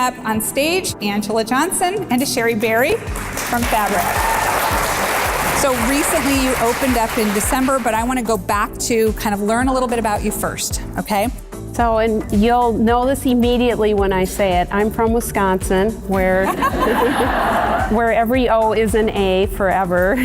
up on stage Angela Johnson and to Sherri Berry from F.A.B.R.I.C. So recently you opened up in December, but I want to go back to kind of learn a little bit about you first, okay? So, and you'll know this immediately when I say it, I'm from Wisconsin, where where every O is an A forever.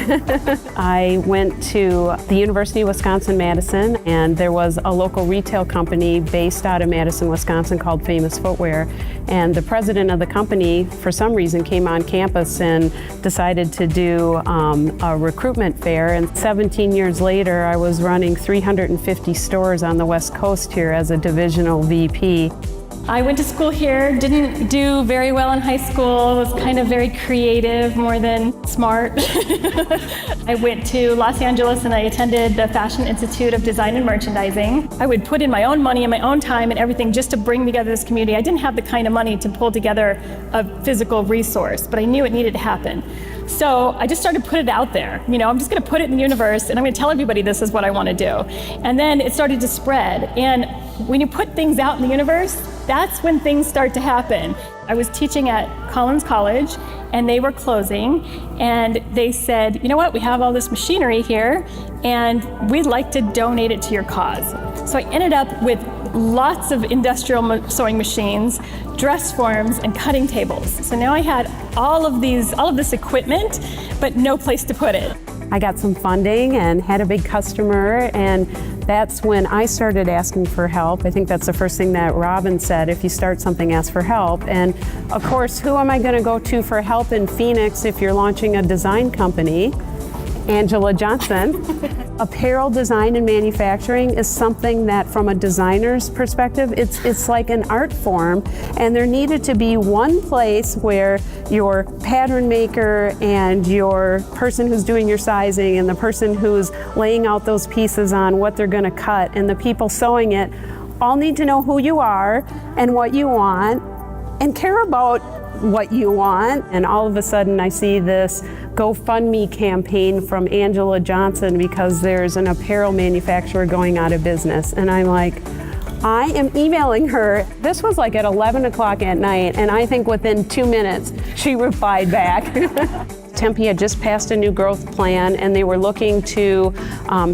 I went to the University of Wisconsin-Madison, and there was a local retail company based out of Madison, Wisconsin called Famous Footwear. And the president of the company, for some reason, came on campus and decided to do a recruitment fair. And 17 years later, I was running 350 stores on the West Coast here as a divisional VP. I went to school here, didn't do very well in high school, was kind of very creative more than smart. I went to Los Angeles and I attended the Fashion Institute of Design and Merchandising. I would put in my own money and my own time and everything just to bring together this community. I didn't have the kind of money to pull together a physical resource, but I knew it needed to happen. So I just started to put it out there. You know, I'm just gonna put it in the universe and I'm gonna tell everybody this is what I wanna do. And then it started to spread. And when you put things out in the universe, that's when things start to happen. I was teaching at Collins College and they were closing and they said, you know what, we have all this machinery here and we'd like to donate it to your cause. So I ended up with lots of industrial sewing machines, dress forms, and cutting tables. So now I had all of this equipment, but no place to put it. I got some funding and had a big customer, and that's when I started asking for help. I think that's the first thing that Robin said, if you start something, ask for help. And of course, who am I gonna go to for help in Phoenix if you're launching a design company? Angela Johnson. Apparel design and manufacturing is something that, from a designer's perspective, it's like an art form, and there needed to be one place where your pattern maker and your person who's doing your sizing and the person who's laying out those pieces on what they're going to cut and the people sewing it all need to know who you are and what you want and care about what you want. And all of a sudden I see this GoFundMe campaign from Angela Johnson because there's an apparel manufacturer going out of business. And I'm like, I am emailing her. This was like at 11 o'clock at night, and I think within 2 minutes she replied back. Tempe had just passed a new growth plan, and they were looking to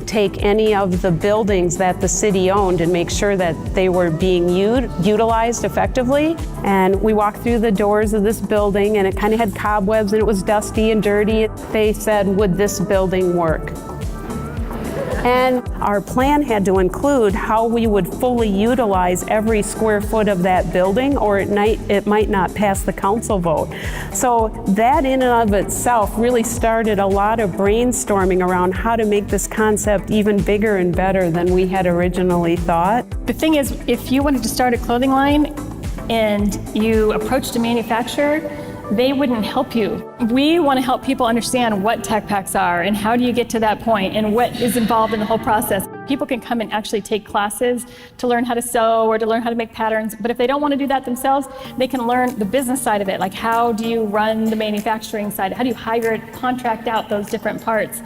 take any of the buildings that the city owned and make sure that they were being utilized effectively. And we walked through the doors of this building, and it kind of had cobwebs, and it was dusty and dirty. They said, would this building work? And our plan had to include how we would fully utilize every square foot of that building, or it might not pass the council vote. So that in and of itself really started a lot of brainstorming around how to make this concept even bigger and better than we had originally thought. The thing is, if you wanted to start a clothing line and you approached a manufacturer, they wouldn't help you. We want to help people understand what tech packs are and how do you get to that point and what is involved in the whole process. People can come and actually take classes to learn how to sew or to learn how to make patterns, but if they don't want to do that themselves, they can learn the business side of it, like how do you run the manufacturing side, how do you hire it, contract out those different parts.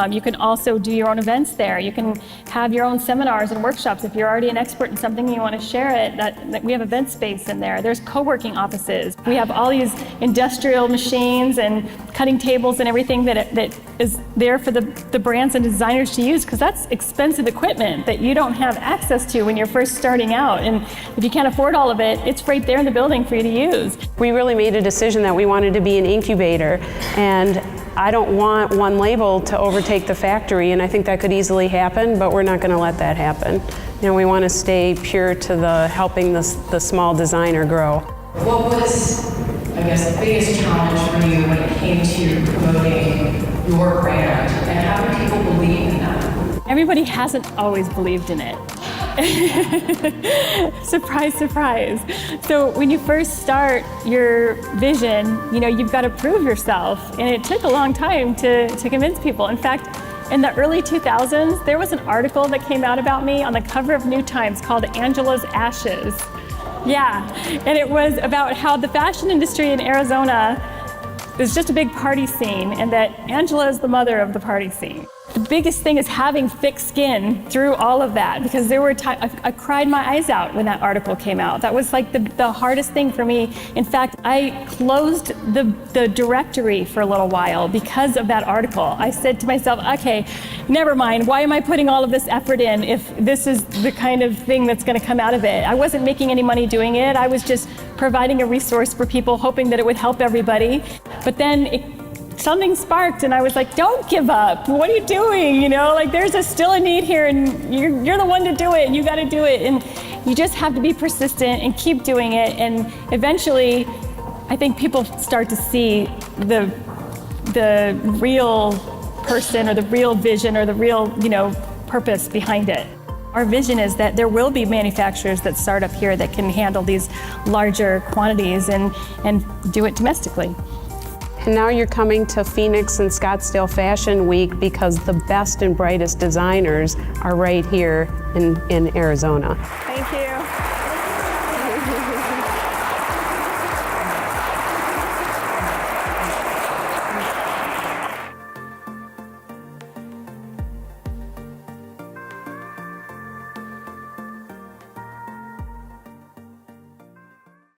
You can also do your own events there. You can have your own seminars and workshops. If you're already an expert in something and you want to share it, that we have event space in there. There's co-working offices. We have all these industrial machines and cutting tables and everything that is there for the brands and designers to use, because that's expensive equipment that you don't have access to when you're first starting out. And if you can't afford all of it, it's right there in the building for you to use. We really made a decision that we wanted to be an incubator, and I don't want one label to overtake the factory, and I think that could easily happen, but we're not going to let that happen. You know, we want to stay pure to the helping the small designer grow. What was, I guess, the biggest challenge for you when it came to promoting your brand, and how do people believe in that? Everybody hasn't always believed in it. Surprise, surprise. So when you first start your vision, you know, you've got to prove yourself, and it took a long time to convince people. In fact, in the early 2000s, there was an article that came out about me on the cover of New Times called Angela's Ashes. Yeah, and it was about how the fashion industry in Arizona is just a big party scene, and that Angela is the mother of the party scene. The biggest thing is having thick skin through all of that, because there were times I cried my eyes out when that article came out. That was like the hardest thing for me. In fact, I closed the directory for a little while because of that article. I said to myself, okay, never mind. Why am I putting all of this effort in if this is the kind of thing that's going to come out of it? I wasn't making any money doing it. I was just providing a resource for people, hoping that it would help everybody. But then something sparked, and I was like, don't give up. What are you doing? You know, like there's still a need here, and you're the one to do it, and you got to do it. And you just have to be persistent and keep doing it. And eventually, I think people start to see the real person, or the real vision, or the real, purpose behind it. Our vision is that there will be manufacturers that start up here that can handle these larger quantities and do it domestically. And now you're coming to Phoenix and Scottsdale Fashion Week because the best and brightest designers are right here in Arizona. Thank you.